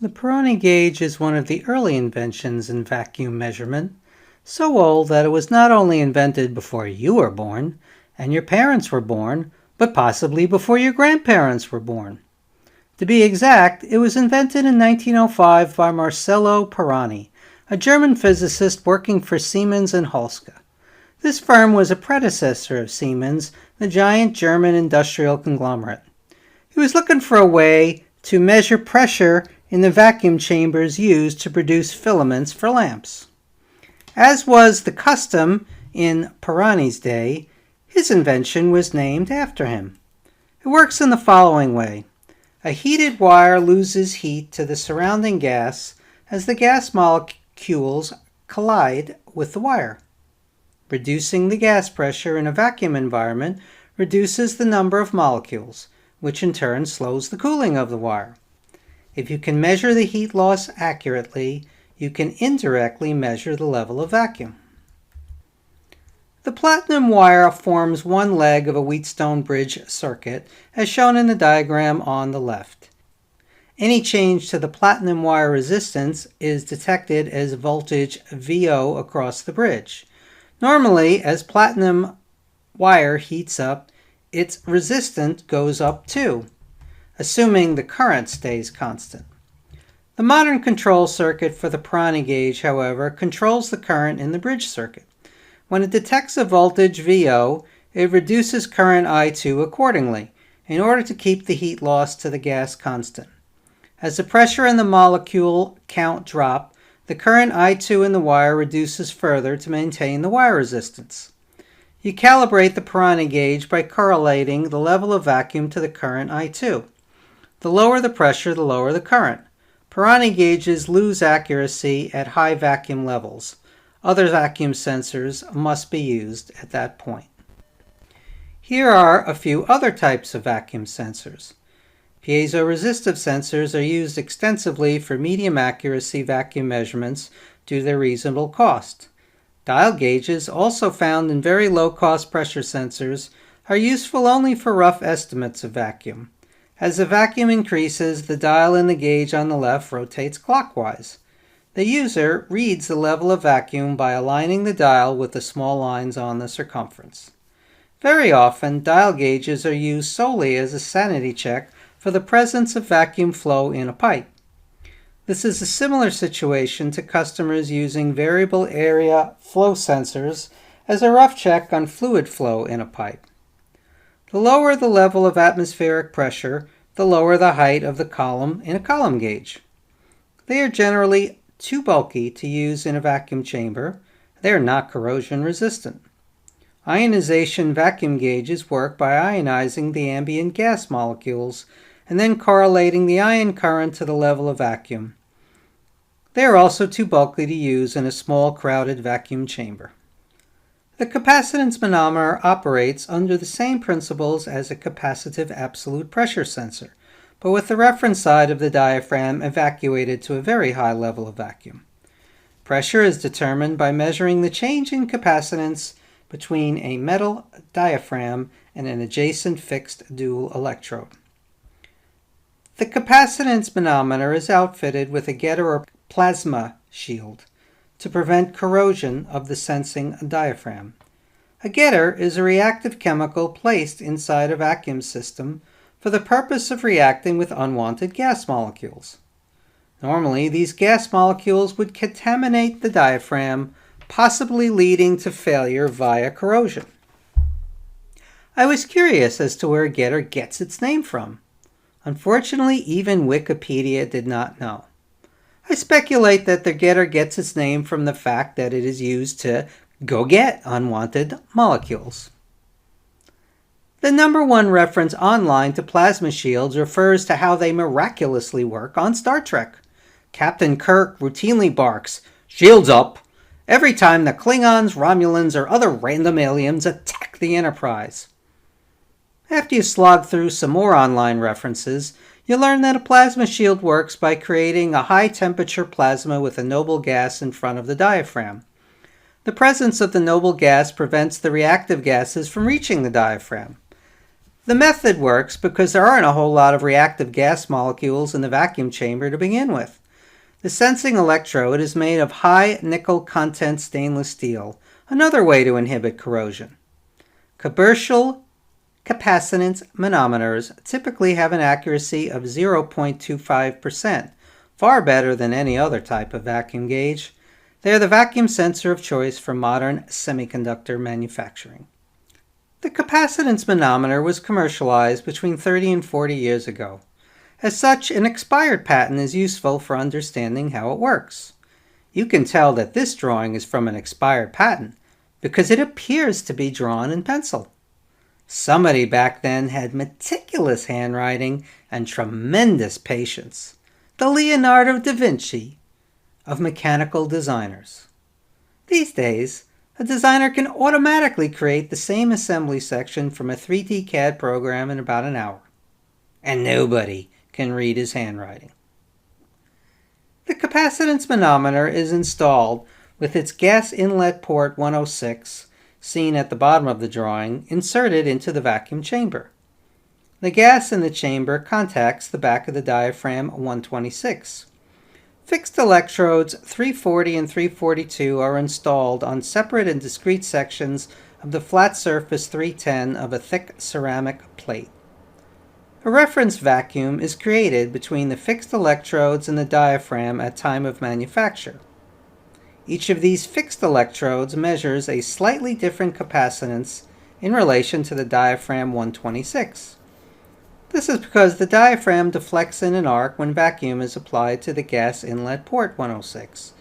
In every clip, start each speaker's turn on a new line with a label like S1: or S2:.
S1: The Pirani gauge is one of the early inventions in vacuum measurement, so old that it was not only invented before you were born and your parents were born, but possibly before your grandparents were born. To be exact, it was invented in 1905 by Marcello Pirani, a German physicist working for Siemens and Halske. This firm was a predecessor of Siemens, the giant German industrial conglomerate. He was looking for a way to measure pressure in the vacuum chambers used to produce filaments for lamps. As was the custom in Pirani's day, his invention was named after him. It works in the following way. A heated wire loses heat to the surrounding gas as the gas molecules collide with the wire. Reducing the gas pressure in a vacuum environment reduces the number of molecules, which in turn slows the cooling of the wire. If you can measure the heat loss accurately, you can indirectly measure the level of vacuum. The platinum wire forms one leg of a Wheatstone bridge circuit, as shown in the diagram on the left. Any change to the platinum wire resistance is detected as voltage VO across the bridge. Normally, as platinum wire heats up, its resistance goes up too, assuming the current stays constant. The modern control circuit for the Pirani gauge, however, controls the current in the bridge circuit. When it detects a voltage VO, it reduces current I2 accordingly, in order to keep the heat loss to the gas constant. As the pressure and the molecule count drop, the current I2 in the wire reduces further to maintain the wire resistance. You calibrate the Pirani gauge by correlating the level of vacuum to the current I2. The lower the pressure, the lower the current. Pirani gauges lose accuracy at high vacuum levels. Other vacuum sensors must be used at that point. Here are a few other types of vacuum sensors. Piezoresistive sensors are used extensively for medium accuracy vacuum measurements due to their reasonable cost. Dial gauges, also found in very low-cost pressure sensors, are useful only for rough estimates of vacuum. As the vacuum increases, the dial in the gauge on the left rotates clockwise. The user reads the level of vacuum by aligning the dial with the small lines on the circumference. Very often, dial gauges are used solely as a sanity check for the presence of vacuum flow in a pipe. This is a similar situation to customers using variable area flow sensors as a rough check on fluid flow in a pipe. The lower the level of atmospheric pressure, the lower the height of the column in a column gauge. They are generally too bulky to use in a vacuum chamber. They are not corrosion resistant. Ionization vacuum gauges work by ionizing the ambient gas molecules and then correlating the ion current to the level of vacuum. They are also too bulky to use in a small crowded vacuum chamber. The capacitance manometer operates under the same principles as a capacitive absolute pressure sensor, but with the reference side of the diaphragm evacuated to a very high level of vacuum. Pressure is determined by measuring the change in capacitance between a metal diaphragm and an adjacent fixed dual electrode. The capacitance manometer is outfitted with a getter or plasma shield to prevent corrosion of the sensing diaphragm. A getter is a reactive chemical placed inside a vacuum system for the purpose of reacting with unwanted gas molecules. Normally, these gas molecules would contaminate the diaphragm, possibly leading to failure via corrosion. I was curious as to where a getter gets its name from. Unfortunately, even Wikipedia did not know. I speculate that the getter gets its name from the fact that it is used to go get unwanted molecules. The #1 reference online to plasma shields refers to how they miraculously work on Star Trek. Captain Kirk routinely barks, "Shields up!" every time the Klingons, Romulans, or other random aliens attack the Enterprise. After you slog through some more online references, you learn that a plasma shield works by creating a high-temperature plasma with a noble gas in front of the diaphragm. The presence of the noble gas prevents the reactive gases from reaching the diaphragm. The method works because there aren't a whole lot of reactive gas molecules in the vacuum chamber to begin with. The sensing electrode is made of high nickel content stainless steel, another way to inhibit corrosion. Commercial capacitance manometers typically have an accuracy of 0.25%, far better than any other type of vacuum gauge. They are the vacuum sensor of choice for modern semiconductor manufacturing. The capacitance manometer was commercialized between 30 and 40 years ago. As such, an expired patent is useful for understanding how it works. You can tell that this drawing is from an expired patent because it appears to be drawn in pencil. Somebody back then had meticulous handwriting and tremendous patience. The Leonardo da Vinci of mechanical designers. These days, a designer can automatically create the same assembly section from a 3D CAD program in about an hour. And nobody can read his handwriting. The capacitance manometer is installed with its gas inlet port 106, seen at the bottom of the drawing, inserted into the vacuum chamber. The gas in the chamber contacts the back of the diaphragm 126. Fixed electrodes 340 and 342 are installed on separate and discrete sections of the flat surface 310 of a thick ceramic plate. A reference vacuum is created between the fixed electrodes and the diaphragm at time of manufacture. Each of these fixed electrodes measures a slightly different capacitance in relation to the diaphragm 126. This is because the diaphragm deflects in an arc when vacuum is applied to the gas inlet port 106.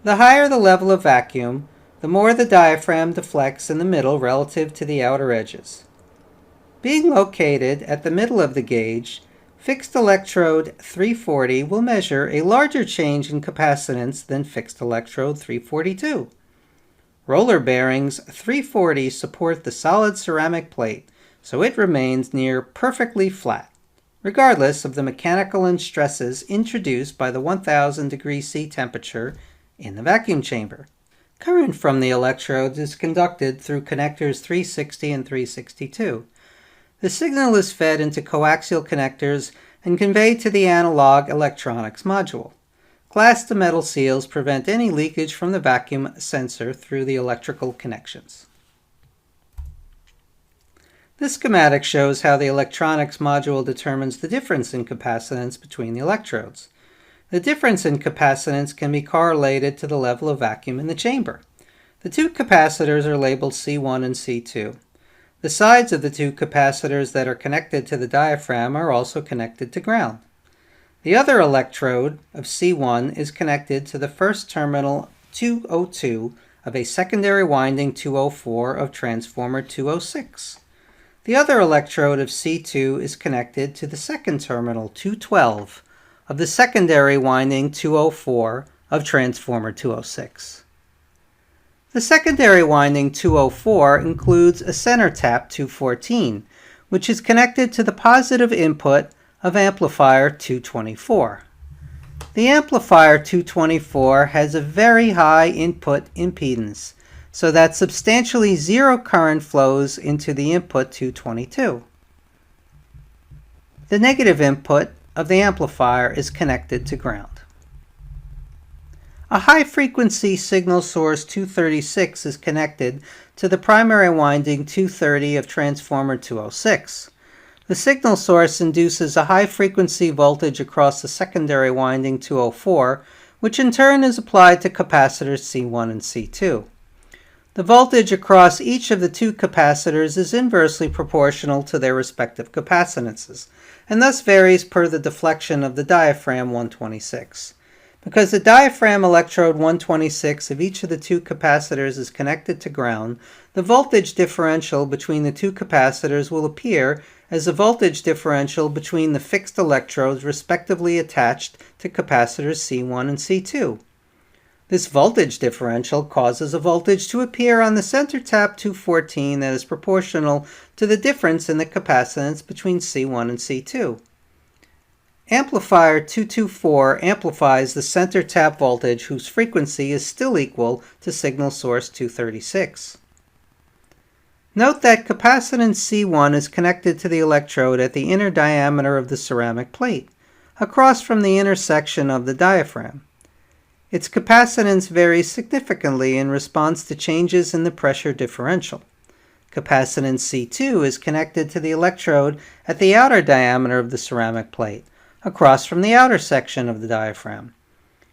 S1: The higher the level of vacuum, the more the diaphragm deflects in the middle relative to the outer edges. Being located at the middle of the gauge, fixed electrode 340 will measure a larger change in capacitance than fixed electrode 342. Roller bearings 340 support the solid ceramic plate, so it remains near perfectly flat, regardless of the mechanical stresses introduced by the 1000 degrees C temperature in the vacuum chamber. Current from the electrodes is conducted through connectors 360 and 362. The signal is fed into coaxial connectors and conveyed to the analog electronics module. Glass to metal seals prevent any leakage from the vacuum sensor through the electrical connections. This schematic shows how the electronics module determines the difference in capacitance between the electrodes. The difference in capacitance can be correlated to the level of vacuum in the chamber. The two capacitors are labeled C1 and C2. The sides of the two capacitors that are connected to the diaphragm are also connected to ground. The other electrode of C1 is connected to the first terminal 202 of a secondary winding 204 of transformer 206. The other electrode of C2 is connected to the second terminal 212 of the secondary winding 204 of transformer 206. The secondary winding 204 includes a center tap 214, which is connected to the positive input of amplifier 224. The amplifier 224 has a very high input impedance, so that substantially zero current flows into the input 222. The negative input of the amplifier is connected to ground. A high-frequency signal source 236 is connected to the primary winding 230 of transformer 206. The signal source induces a high-frequency voltage across the secondary winding 204, which in turn is applied to capacitors C1 and C2. The voltage across each of the two capacitors is inversely proportional to their respective capacitances, and thus varies per the deflection of the diaphragm 126. Because the diaphragm electrode 126 of each of the two capacitors is connected to ground, the voltage differential between the two capacitors will appear as the voltage differential between the fixed electrodes respectively attached to capacitors C1 and C2. This voltage differential causes a voltage to appear on the center tap 214 that is proportional to the difference in the capacitance between C1 and C2. Amplifier 224 amplifies the center tap voltage whose frequency is still equal to signal source 236. Note that capacitance C1 is connected to the electrode at the inner diameter of the ceramic plate, across from the intersection of the diaphragm. Its capacitance varies significantly in response to changes in the pressure differential. Capacitance C2 is connected to the electrode at the outer diameter of the ceramic plate, across from the outer section of the diaphragm.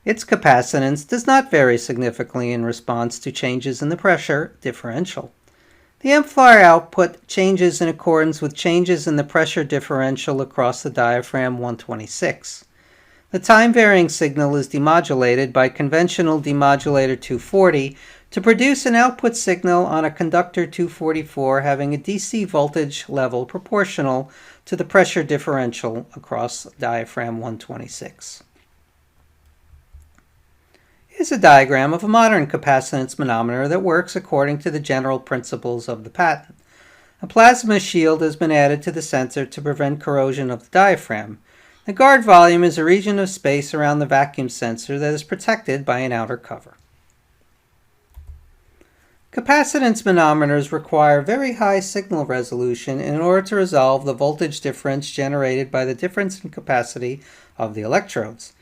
S1: Its capacitance does not vary significantly in response to changes in the pressure differential. The amplifier output changes in accordance with changes in the pressure differential across the diaphragm 126. The time-varying signal is demodulated by conventional demodulator 240 to produce an output signal on a conductor 244 having a DC voltage level proportional to the pressure differential across diaphragm 126. Is a diagram of a modern capacitance manometer that works according to the general principles of the patent. A plasma shield has been added to the sensor to prevent corrosion of the diaphragm. The guard volume is a region of space around the vacuum sensor that is protected by an outer cover. Capacitance manometers require very high signal resolution in order to resolve the voltage difference generated by the difference in capacity of the electrodes.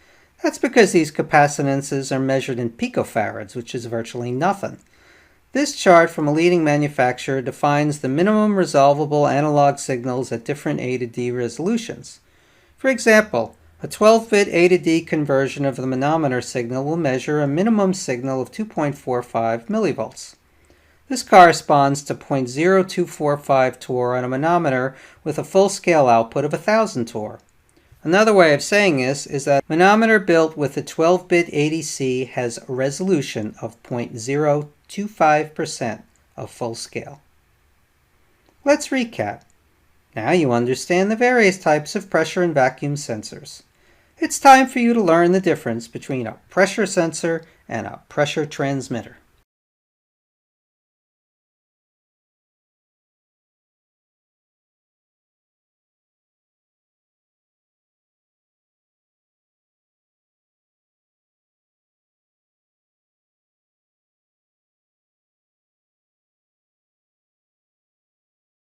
S1: That's because these capacitances are measured in picofarads, which is virtually nothing. This chart from a leading manufacturer defines the minimum resolvable analog signals at different A to D resolutions. For example, a 12-bit A to D conversion of the manometer signal will measure a minimum signal of 2.45 millivolts. This corresponds to 0.0245 torr on a manometer with a full-scale output of 1000 torr. Another way of saying this is that a manometer built with a 12-bit ADC has a resolution of 0.025% of full scale. Let's recap. Now you understand the various types of pressure and vacuum sensors. It's time for you to learn the difference between a pressure sensor and a pressure transmitter.